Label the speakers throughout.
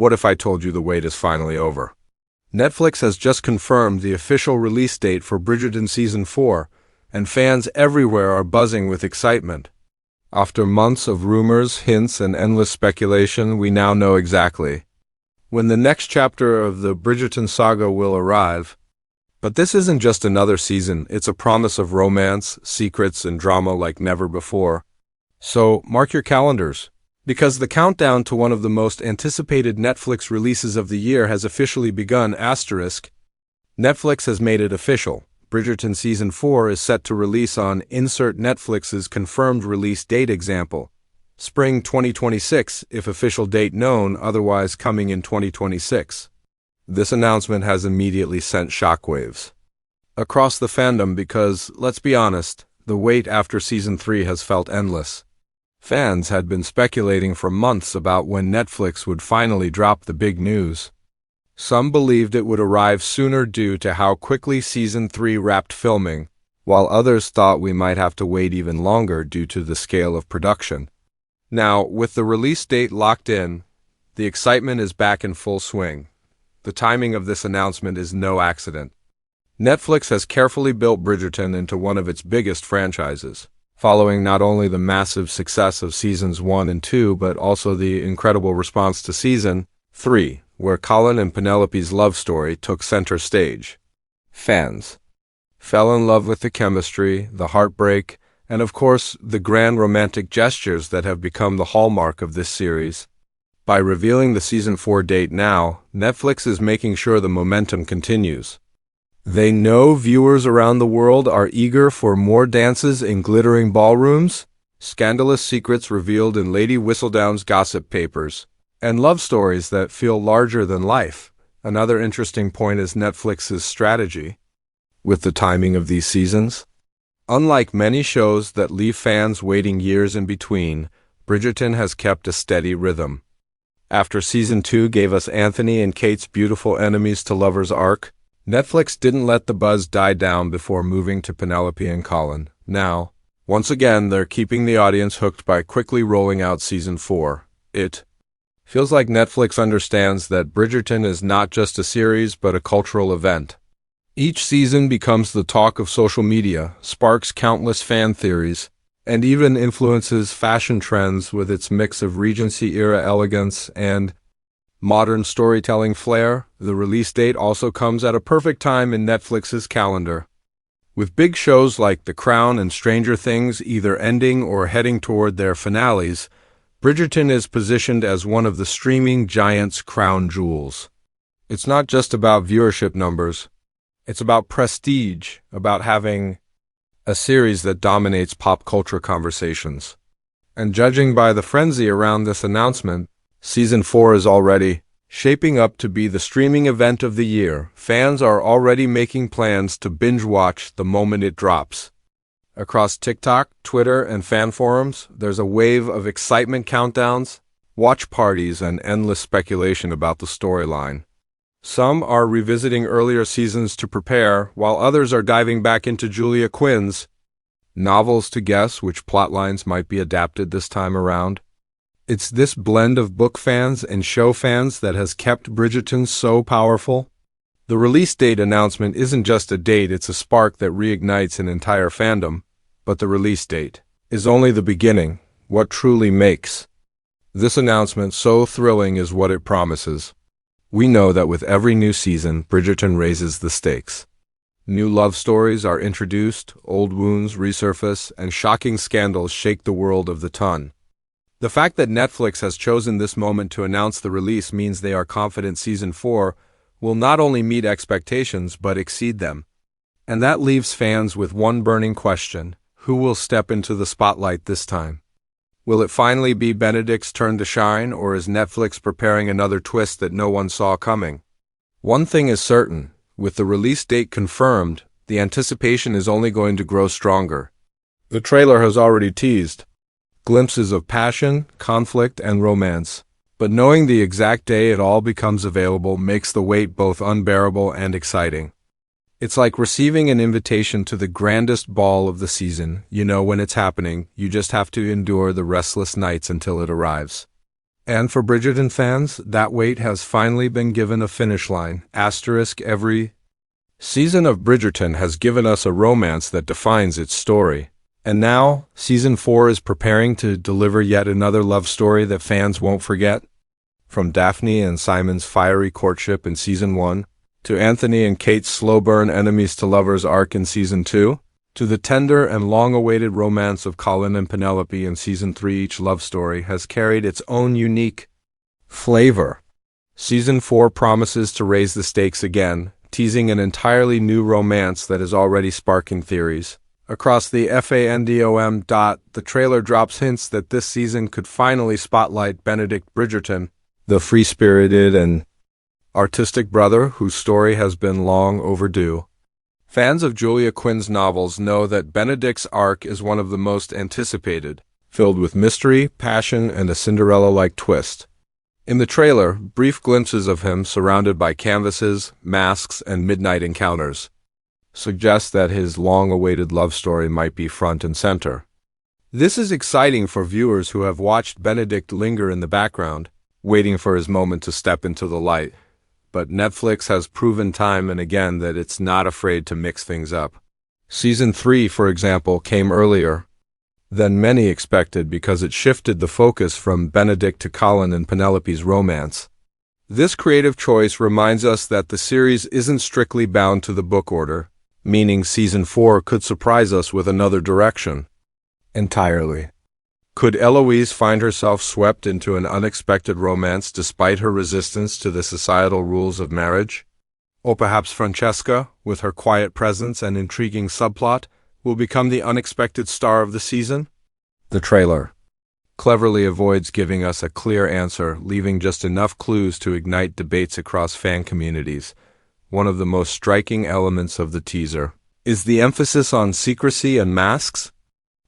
Speaker 1: What if I told you the wait is finally over? Netflix has just confirmed the official release date for Bridgerton Season 4, and fans everywhere are buzzing with excitement. After months of rumors, hints, and endless speculation, we now know exactly when the next chapter of the Bridgerton saga will arrive. But this isn't just another season, it's a promise of romance, secrets, and drama like never before. So, mark your calendars, because the countdown to one of the most anticipated Netflix releases of the year has officially begun. Netflix has made it official. Bridgerton Season 4 is set to release on insert Netflix's confirmed release date example. Spring 2026, if official date known, otherwise coming in 2026. This announcement has immediately sent shockwaves across the fandom because, let's be honest, the wait after Season 3 has felt endless. Fans had been speculating for months about when Netflix would finally drop the big news. Some believed it would arrive sooner due to how quickly Season 3 wrapped filming, while others thought we might have to wait even longer due to the scale of production. Now, with the release date locked in, the excitement is back in full swing. The timing of this announcement is no accident. Netflix has carefully built Bridgerton into one of its biggest franchises, following not only the massive success of Seasons 1 and 2, but also the incredible response to Season 3, where Colin and Penelope's love story took center stage. Fans fell in love with the chemistry, the heartbreak, and of course, the grand romantic gestures that have become the hallmark of this series. By revealing the Season 4 date now, Netflix is making sure the momentum continues. They know viewers around the world are eager for more dances in glittering ballrooms, scandalous secrets revealed in Lady Whistledown's gossip papers, and love stories that feel larger than life. Another interesting point is Netflix's strategy with the timing of these seasons. Unlike many shows that leave fans waiting years in between, Bridgerton has kept a steady rhythm. After Season 2 gave us Anthony and Kate's beautiful enemies to lovers arc, Netflix didn't let the buzz die down before moving to Penelope and Colin. Now, once again, they're keeping the audience hooked by quickly rolling out Season 4. It feels like Netflix understands that Bridgerton is not just a series but a cultural event. Each season becomes the talk of social media, sparks countless fan theories, and even influences fashion trends with its mix of Regency-era elegance and modern storytelling flair. The release date also comes at a perfect time in Netflix's calendar. With big shows like The Crown and Stranger Things either ending or heading toward their finales, Bridgerton is positioned as one of the streaming giant's crown jewels. It's not just about viewership numbers. It's about prestige, about having a series that dominates pop culture conversations. And judging by the frenzy around this announcement, Season 4 is already shaping up to be the streaming event of the year. Fans are already making plans to binge-watch the moment it drops. Across TikTok, Twitter, and fan forums, there's a wave of excitement countdowns, watch parties, and endless speculation about the storyline. Some are revisiting earlier seasons to prepare, while others are diving back into Julia Quinn's novels to guess which plotlines might be adapted this time around. It's this blend of book fans and show fans that has kept Bridgerton so powerful. The release date announcement isn't just a date, it's a spark that reignites an entire fandom. But the release date is only the beginning. What truly makes this announcement so thrilling is what it promises. We know that with every new season, Bridgerton raises the stakes. New love stories are introduced, old wounds resurface, and shocking scandals shake the world of the ton. The fact that Netflix has chosen this moment to announce the release means they are confident Season 4 will not only meet expectations but exceed them. And that leaves fans with one burning question: who will step into the spotlight this time? Will it finally be Benedict's turn to shine, or is Netflix preparing another twist that no one saw coming? One thing is certain, with the release date confirmed, the anticipation is only going to grow stronger. The trailer has already teased glimpses of passion, conflict, and romance, but knowing the exact day it all becomes available makes the wait both unbearable and exciting. It's like receiving an invitation to the grandest ball of the season. You know when it's happening, you just have to endure the restless nights until it arrives. And for Bridgerton fans, that wait has finally been given a finish line. Asterisk every season of Bridgerton has given us a romance that defines its story. And now, Season 4 is preparing to deliver yet another love story that fans won't forget. From Daphne and Simon's fiery courtship in Season 1, to Anthony and Kate's slow-burn enemies-to-lovers arc in Season 2, to the tender and long-awaited romance of Colin and Penelope in Season 3, each love story has carried its own unique flavor. Season 4 promises to raise the stakes again, teasing an entirely new romance that is already sparking theories. Across the fandom. The trailer drops hints that this season could finally spotlight Benedict Bridgerton, the free-spirited and artistic brother whose story has been long overdue. Fans of Julia Quinn's novels know that Benedict's arc is one of the most anticipated, filled with mystery, passion, and a Cinderella-like twist. In the trailer, brief glimpses of him surrounded by canvases, masks, and midnight encounters suggest that his long-awaited love story might be front and center. This is exciting for viewers who have watched Benedict linger in the background, waiting for his moment to step into the light. But Netflix has proven time and again that it's not afraid to mix things up. Season 3, for example, came earlier than many expected because it shifted the focus from Benedict to Colin and Penelope's romance. This creative choice reminds us that the series isn't strictly bound to the book order, meaning Season 4 could surprise us with another direction entirely. Could Eloise find herself swept into an unexpected romance despite her resistance to the societal rules of marriage? Or perhaps Francesca, with her quiet presence and intriguing subplot, will become the unexpected star of the season? The trailer cleverly avoids giving us a clear answer, leaving just enough clues to ignite debates across fan communities. One of the most striking elements of the teaser is the emphasis on secrecy and masks.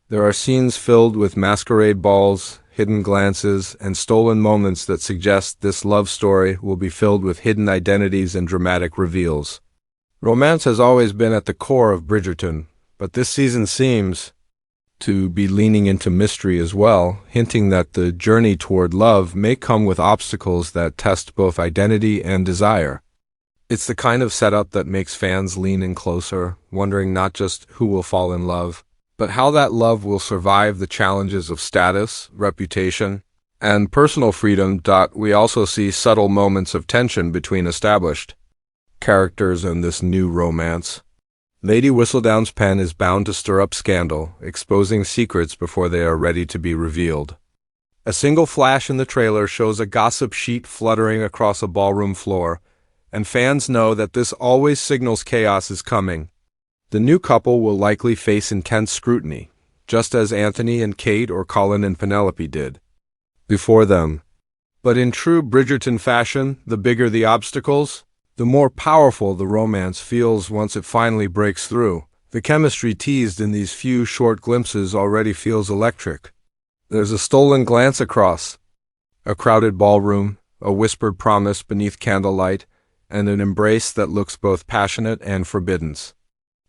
Speaker 1: There are scenes filled with masquerade balls, hidden glances, and stolen moments that suggest this love story will be filled with hidden identities and dramatic reveals. Romance has always been at the core of Bridgerton, but this season seems to be leaning into mystery as well, hinting that the journey toward love may come with obstacles that test both identity and desire. It's the kind of setup that makes fans lean in closer, wondering not just who will fall in love, but how that love will survive the challenges of status, reputation, and personal freedom. We also see subtle moments of tension between established characters in this new romance. Lady Whistledown's pen is bound to stir up scandal, exposing secrets before they are ready to be revealed. A single flash in the trailer shows a gossip sheet fluttering across a ballroom floor, and fans know that this always signals chaos is coming. The new couple will likely face intense scrutiny, just as Anthony and Kate or Colin and Penelope did before them. But in true Bridgerton fashion, the bigger the obstacles, the more powerful the romance feels once it finally breaks through. The chemistry teased in these few short glimpses already feels electric. There's a stolen glance across a crowded ballroom, a whispered promise beneath candlelight, and an embrace that looks both passionate and forbidden.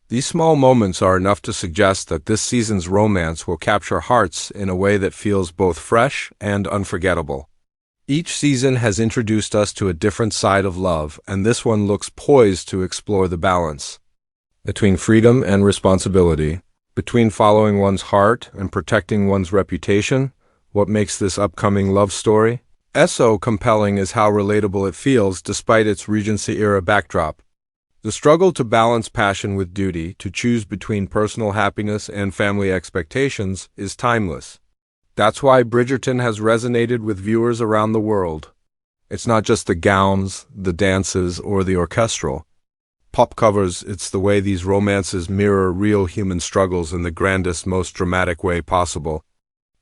Speaker 1: These small moments are enough to suggest that this season's romance will capture hearts in a way that feels both fresh and unforgettable. Each season has introduced us to a different side of love, and this one looks poised to explore the balance between freedom and responsibility, between following one's heart and protecting one's reputation. What makes this upcoming love story so compelling is how relatable it feels despite its Regency-era backdrop. The struggle to balance passion with duty, to choose between personal happiness and family expectations, is timeless. That's why Bridgerton has resonated with viewers around the world. It's not just the gowns, the dances, or the orchestral pop covers, it's the way these romances mirror real human struggles in the grandest, most dramatic way possible.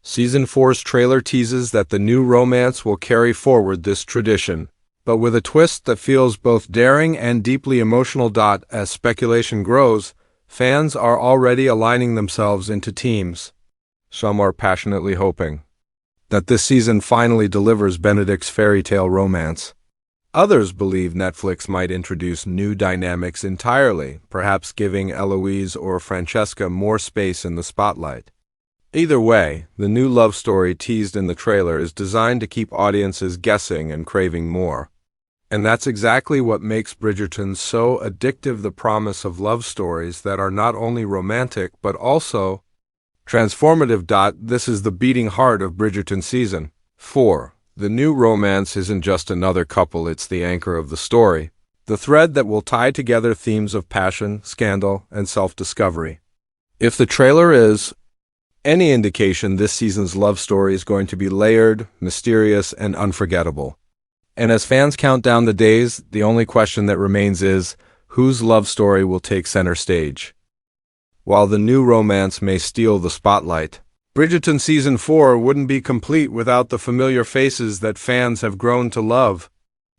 Speaker 1: Season 4's trailer teases that the new romance will carry forward this tradition, but with a twist that feels both daring and deeply emotional. As speculation grows, fans are already aligning themselves into teams. Some are passionately hoping that this season finally delivers Benedict's fairy tale romance. Others believe Netflix might introduce new dynamics entirely, perhaps giving Eloise or Francesca more space in the spotlight. Either way, the new love story teased in the trailer is designed to keep audiences guessing and craving more. And that's exactly what makes Bridgerton so addictive, the promise of love stories that are not only romantic but also transformative. This is the beating heart of Bridgerton Season 4. The new romance isn't just another couple, it's the anchor of the story, the thread that will tie together themes of passion, scandal, and self-discovery. If the trailer is any indication, this season's love story is going to be layered, mysterious, and unforgettable. And as fans count down the days, the only question that remains is, whose love story will take center stage? While the new romance may steal the spotlight, Bridgerton Season 4 wouldn't be complete without the familiar faces that fans have grown to love.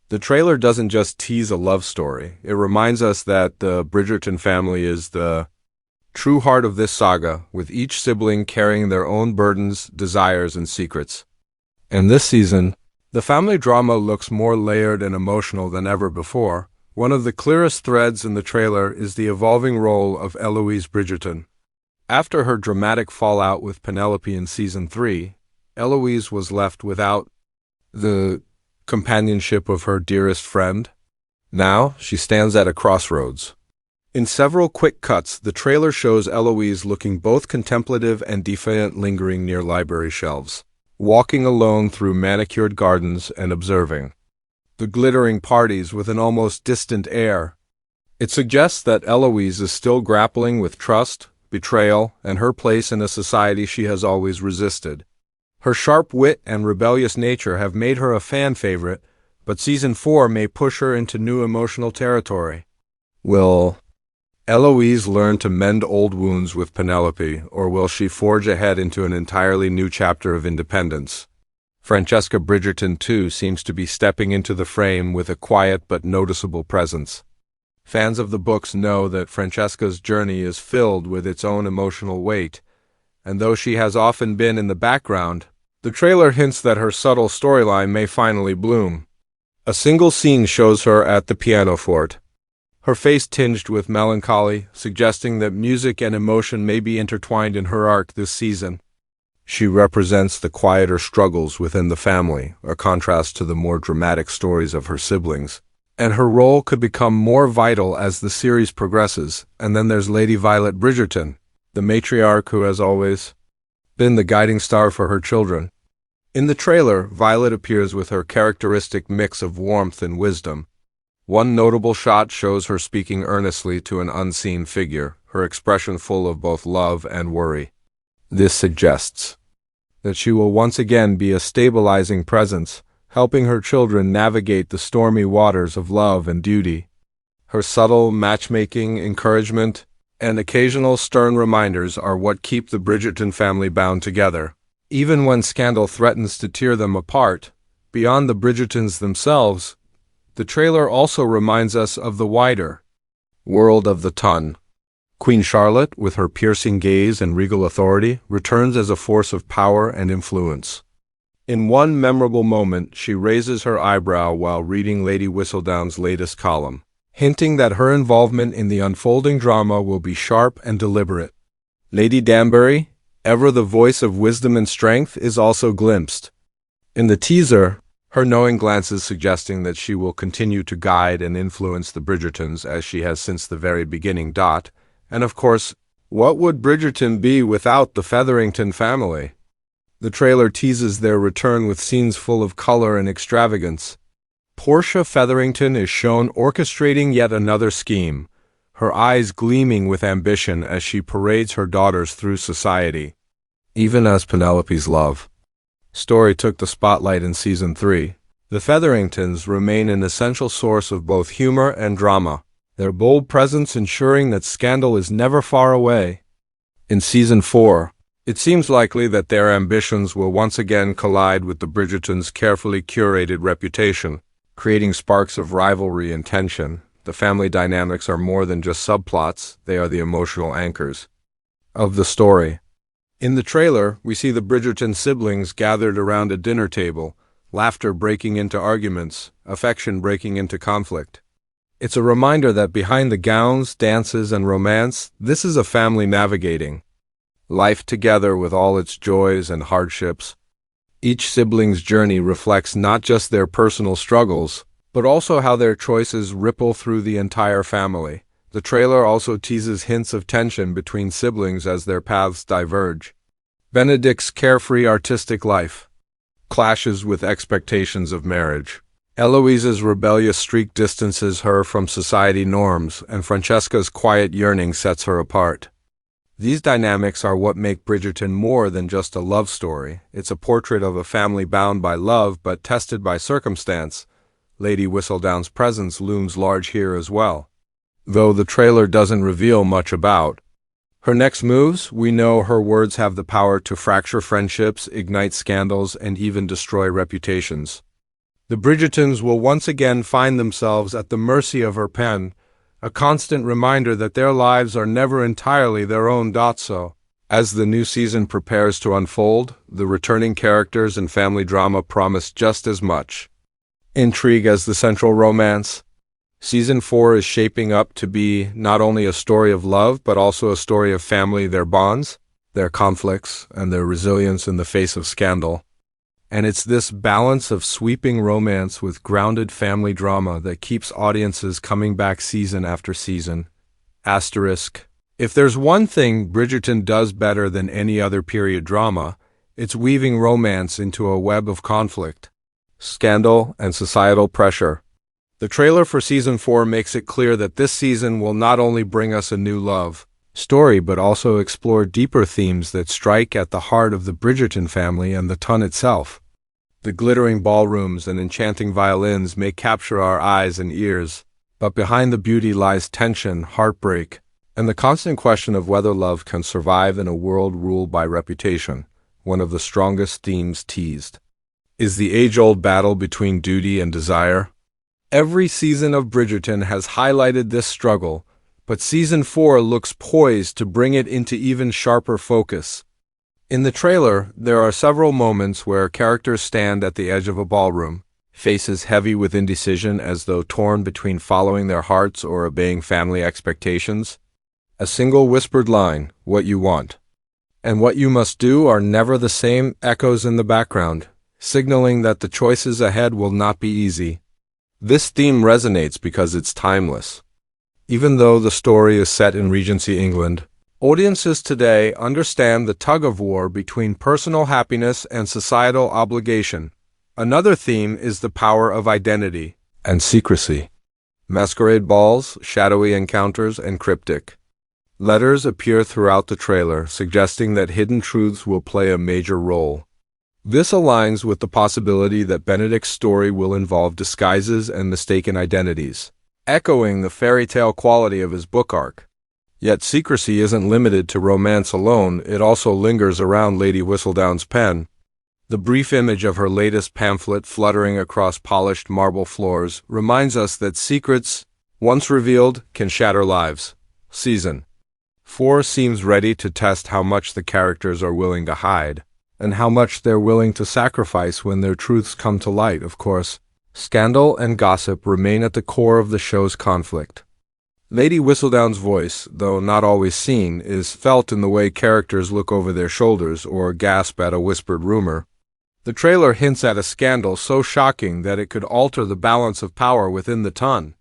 Speaker 1: The trailer doesn't just tease a love story, it reminds us that the Bridgerton family is the true heart of this saga, with each sibling carrying their own burdens, desires, and secrets. And this season, the family drama looks more layered and emotional than ever before. One of the clearest threads in the trailer is the evolving role of Eloise Bridgerton. After her dramatic fallout with Penelope in Season 3, Eloise was left without the companionship of her dearest friend. Now, she stands at a crossroads. In several quick cuts, the trailer shows Eloise looking both contemplative and defiant, lingering near library shelves, walking alone through manicured gardens and observing the glittering parties with an almost distant air. It suggests that Eloise is still grappling with trust, betrayal, and her place in a society she has always resisted. Her sharp wit and rebellious nature have made her a fan favorite, but Season 4 may push her into new emotional territory. Will Eloise learn to mend old wounds with Penelope, or will she forge ahead into an entirely new chapter of independence? Francesca Bridgerton, too, seems to be stepping into the frame with a quiet but noticeable presence. Fans of the books know that Francesca's journey is filled with its own emotional weight, and though she has often been in the background, the trailer hints that her subtle storyline may finally bloom. A single scene shows her at the pianoforte, her face tinged with melancholy, suggesting that music and emotion may be intertwined in her arc this season. She represents the quieter struggles within the family, a contrast to the more dramatic stories of her siblings, and her role could become more vital as the series progresses. And then there's Lady Violet Bridgerton, the matriarch who has always been the guiding star for her children. In the trailer, Violet appears with her characteristic mix of warmth and wisdom. One notable shot shows her speaking earnestly to an unseen figure, her expression full of both love and worry. This suggests that she will once again be a stabilizing presence, helping her children navigate the stormy waters of love and duty. Her subtle matchmaking, encouragement, and occasional stern reminders are what keep the Bridgerton family bound together. Even when scandal threatens to tear them apart, beyond the Bridgertons themselves, the trailer also reminds us of the wider world of the ton. Queen Charlotte, with her piercing gaze and regal authority, returns as a force of power and influence. In one memorable moment, she raises her eyebrow while reading Lady Whistledown's latest column, hinting that her involvement in the unfolding drama will be sharp and deliberate. Lady Danbury, ever the voice of wisdom and strength, is also glimpsed. In the teaser, her knowing glances suggesting that she will continue to guide and influence the Bridgertons as she has since the very beginning. And of course, what would Bridgerton be without the Featherington family? The trailer teases their return with scenes full of color and extravagance. Portia Featherington is shown orchestrating yet another scheme, her eyes gleaming with ambition as she parades her daughters through society. Even as Penelope's love story took the spotlight in Season 3, the Featheringtons remain an essential source of both humor and drama, their bold presence ensuring that scandal is never far away. In Season 4, it seems likely that their ambitions will once again collide with the Bridgertons' carefully curated reputation, creating sparks of rivalry and tension. The family dynamics are more than just subplots, they are the emotional anchors of the story. In the trailer, we see the Bridgerton siblings gathered around a dinner table, laughter breaking into arguments, affection breaking into conflict. It's a reminder that behind the gowns, dances, and romance, this is a family navigating life together with all its joys and hardships. Each sibling's journey reflects not just their personal struggles, but also how their choices ripple through the entire family. The trailer also teases hints of tension between siblings as their paths diverge. Benedict's carefree artistic life clashes with expectations of marriage. Eloise's rebellious streak distances her from society norms, and Francesca's quiet yearning sets her apart. These dynamics are what make Bridgerton more than just a love story. It's a portrait of a family bound by love but tested by circumstance. Lady Whistledown's presence looms large here as well, though the trailer doesn't reveal much about her next moves. We know her words have the power to fracture friendships, ignite scandals, and even destroy reputations. The Bridgertons will once again find themselves at the mercy of her pen, a constant reminder that their lives are never entirely their own. So, as the new season prepares to unfold, the returning characters and family drama promise just as much intrigue as the central romance. Season 4 is shaping up to be not only a story of love, but also a story of family, their bonds, their conflicts, and their resilience in the face of scandal. And it's this balance of sweeping romance with grounded family drama that keeps audiences coming back season after season. Asterisk. If there's one thing Bridgerton does better than any other period drama, it's weaving romance into a web of conflict, scandal, and societal pressure. The trailer for Season 4 makes it clear that this season will not only bring us a new love story, but also explore deeper themes that strike at the heart of the Bridgerton family and the ton itself. The glittering ballrooms and enchanting violins may capture our eyes and ears, but behind the beauty lies tension, heartbreak, and the constant question of whether love can survive in a world ruled by reputation. One of the strongest themes teased is the age-old battle between duty and desire. Every season of Bridgerton has highlighted this struggle, but Season 4 looks poised to bring it into even sharper focus. In the trailer, there are several moments where characters stand at the edge of a ballroom, faces heavy with indecision as though torn between following their hearts or obeying family expectations. A single whispered line, "What you want and what you must do are never the same," echoes in the background, signaling that the choices ahead will not be easy. This theme resonates because it's timeless. Even though the story is set in Regency England, audiences today understand the tug-of-war between personal happiness and societal obligation. Another theme is the power of identity and secrecy. Masquerade balls, shadowy encounters, and cryptic letters appear throughout the trailer, suggesting that hidden truths will play a major role. This aligns with the possibility that Benedict's story will involve disguises and mistaken identities, echoing the fairy tale quality of his book arc. Yet secrecy isn't limited to romance alone, it also lingers around Lady Whistledown's pen. The brief image of her latest pamphlet fluttering across polished marble floors reminds us that secrets, once revealed, can shatter lives. Season 4 seems ready to test how much the characters are willing to hide, and how much they're willing to sacrifice when their truths come to light. Of course, scandal and gossip remain at the core of the show's conflict. Lady Whistledown's voice, though not always seen, is felt in the way characters look over their shoulders or gasp at a whispered rumor. The trailer hints at a scandal so shocking that it could alter the balance of power within the ton.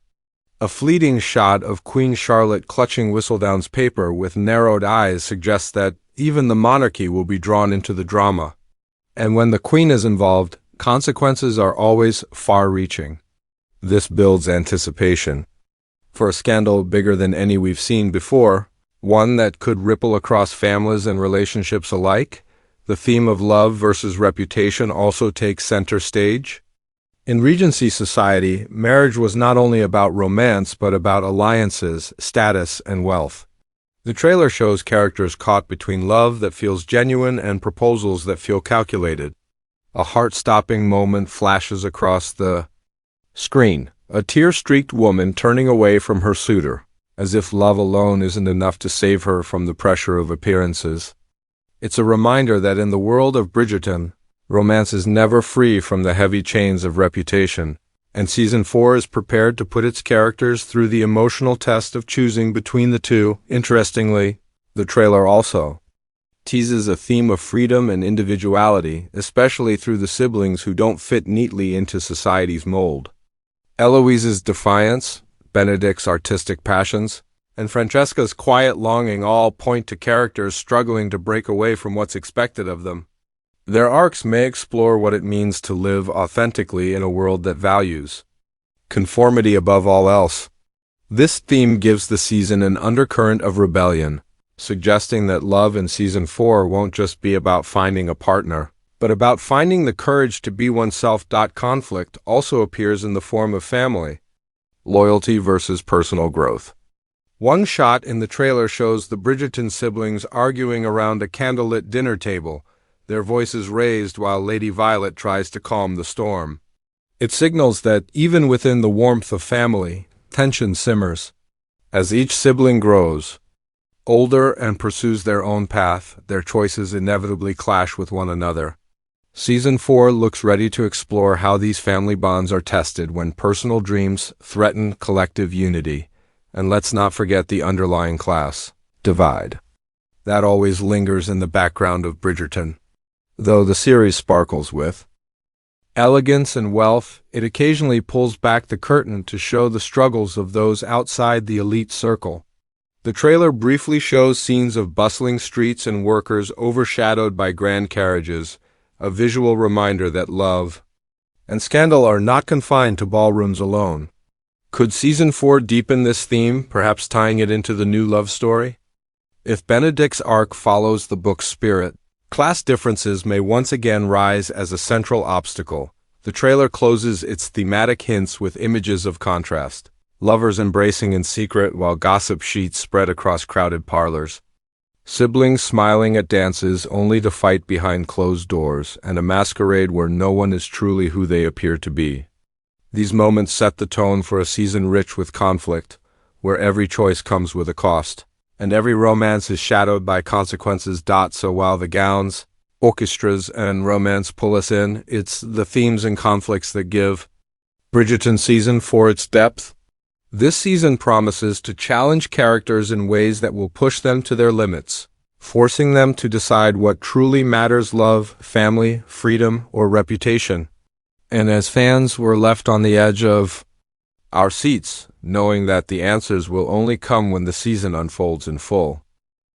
Speaker 1: A fleeting shot of Queen Charlotte clutching Whistledown's paper with narrowed eyes suggests that even the monarchy will be drawn into the drama. And when the Queen is involved, consequences are always far-reaching. This builds anticipation for a scandal bigger than any we've seen before, one that could ripple across families and relationships alike. The theme of love versus reputation also takes center stage. In Regency society, marriage was not only about romance but about alliances, status, and wealth. The trailer shows characters caught between love that feels genuine and proposals that feel calculated. A heart-stopping moment flashes across the screen. A tear-streaked woman turning away from her suitor, as if love alone isn't enough to save her from the pressure of appearances. It's a reminder that in the world of Bridgerton, romance is never free from the heavy chains of reputation, and Season 4 is prepared to put its characters through the emotional test of choosing between the two. Interestingly, the trailer also teases a theme of freedom and individuality, especially through the siblings who don't fit neatly into society's mold. Eloise's defiance, Benedict's artistic passions, and Francesca's quiet longing all point to characters struggling to break away from what's expected of them. Their arcs may explore what it means to live authentically in a world that values conformity above all else. This theme gives the season an undercurrent of rebellion, suggesting that love in Season 4 won't just be about finding a partner, but about finding the courage to be oneself. Conflict also appears in the form of family, loyalty versus personal growth. One shot in the trailer shows the Bridgerton siblings arguing around a candlelit dinner table, their voices raised while Lady Violet tries to calm the storm. It signals that, even within the warmth of family, tension simmers. As each sibling grows older and pursues their own path, their choices inevitably clash with one another. Season 4 looks ready to explore how these family bonds are tested when personal dreams threaten collective unity. And let's not forget the underlying class divide that always lingers in the background of Bridgerton. Though the series sparkles with elegance and wealth, it occasionally pulls back the curtain to show the struggles of those outside the elite circle. The trailer briefly shows scenes of bustling streets and workers overshadowed by grand carriages, a visual reminder that love and scandal are not confined to ballrooms alone. Could Season 4 deepen this theme, perhaps tying it into the new love story? If Benedict's arc follows the book's spirit, class differences may once again rise as a central obstacle. The trailer closes its thematic hints with images of contrast. Lovers embracing in secret while gossip sheets spread across crowded parlors. Siblings smiling at dances only to fight behind closed doors, and a masquerade where no one is truly who they appear to be. These moments set the tone for a season rich with conflict, where every choice comes with a cost, and every romance is shadowed by consequences. So while the gowns, orchestras, and romance pull us in, it's the themes and conflicts that give Bridgerton Season 4 its depth. This season promises to challenge characters in ways that will push them to their limits, forcing them to decide what truly matters: love, family, freedom, or reputation. And as fans, we're left on the edge of our seats, knowing that the answers will only come when the season unfolds in full.